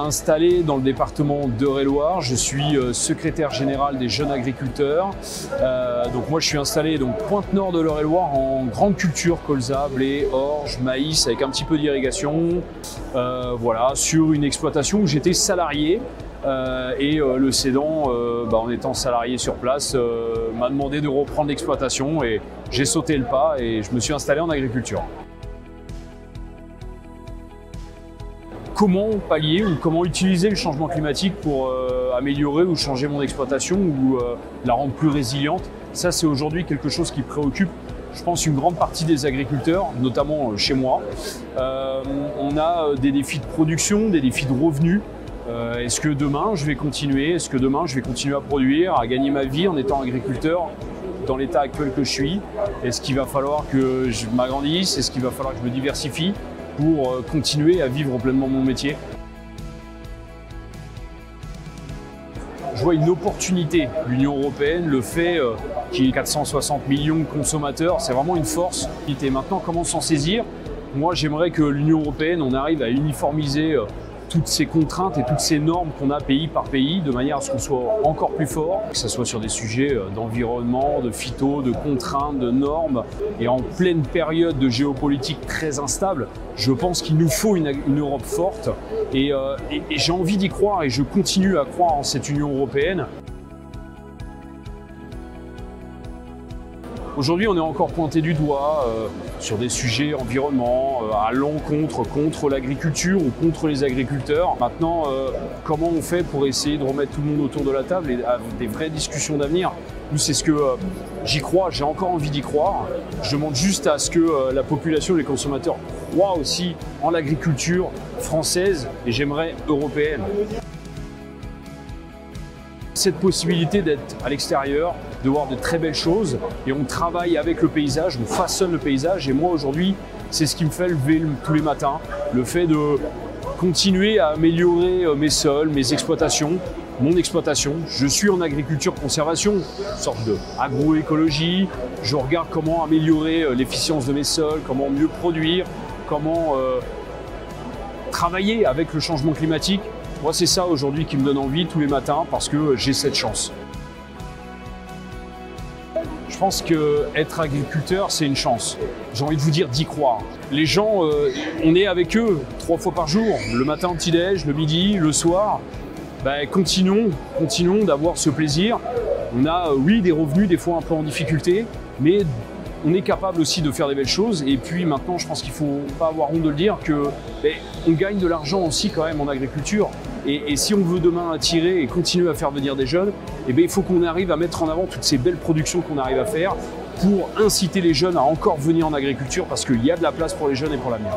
installé dans le département d'Eure-et-Loir. Je suis secrétaire général des jeunes agriculteurs. Donc moi je suis installé donc pointe nord de l'Eure-et-Loir en grande culture, colza, blé, orge, maïs avec un petit peu d'irrigation. Voilà, sur une exploitation où j'étais salarié. Le cédant, en étant salarié sur place, m'a demandé de reprendre l'exploitation et j'ai sauté le pas et je me suis installé en agriculture. Comment pallier ou comment utiliser le changement climatique pour améliorer ou changer mon exploitation ou la rendre plus résiliente? Ça, c'est aujourd'hui quelque chose qui préoccupe, je pense, une grande partie des agriculteurs, notamment chez moi. On a des défis de production, des défis de revenus. Est-ce que demain je vais continuer? Est-ce que demain je vais continuer à produire, à gagner ma vie en étant agriculteur dans l'état actuel que je suis? Est-ce qu'il va falloir que je m'agrandisse? Est-ce qu'il va falloir que je me diversifie pour continuer à vivre pleinement mon métier? Je vois une opportunité. L'Union européenne le fait, qui est 460 millions de consommateurs, c'est vraiment une force. Et maintenant, comment s'en saisir? Moi, j'aimerais que l'Union européenne, on arrive à uniformiser toutes ces contraintes et toutes ces normes qu'on a pays par pays, de manière à ce qu'on soit encore plus fort, que ce soit sur des sujets d'environnement, de phyto, de contraintes, de normes. Et en pleine période de géopolitique très instable, je pense qu'il nous faut une Europe forte. Et j'ai envie d'y croire et je continue à croire en cette Union européenne. Aujourd'hui, on est encore pointé du doigt sur des sujets environnement, à l'encontre, contre l'agriculture ou contre les agriculteurs. Maintenant, comment on fait pour essayer de remettre tout le monde autour de la table et avoir des vraies discussions d'avenir? Nous, c'est ce que j'y crois, j'ai encore envie d'y croire. Je demande juste à ce que la population, les consommateurs croient aussi en l'agriculture française et j'aimerais européenne. Cette possibilité d'être à l'extérieur, de voir de très belles choses et on travaille avec le paysage, on façonne le paysage et moi aujourd'hui c'est ce qui me fait lever tous les matins, le fait de continuer à améliorer mes sols, mes exploitations, mon exploitation. Je suis en agriculture conservation, une sorte d'agroécologie, je regarde comment améliorer l'efficience de mes sols, comment mieux produire, comment travailler avec le changement climatique. Moi, c'est ça aujourd'hui qui me donne envie tous les matins parce que j'ai cette chance. Je pense qu'être agriculteur, c'est une chance. J'ai envie de vous dire d'y croire. Les gens, on est avec eux 3 fois par jour, le matin au petit-déj, le midi, le soir. Continuons d'avoir ce plaisir. On a, oui, des revenus des fois un peu en difficulté, mais on est capable aussi de faire des belles choses. Et puis maintenant, je pense qu'il ne faut pas avoir honte de le dire qu'on gagne de l'argent aussi quand même en agriculture. Et si on veut demain attirer et continuer à faire venir des jeunes, il faut qu'on arrive à mettre en avant toutes ces belles productions qu'on arrive à faire pour inciter les jeunes à encore venir en agriculture parce qu'il y a de la place pour les jeunes et pour l'avenir.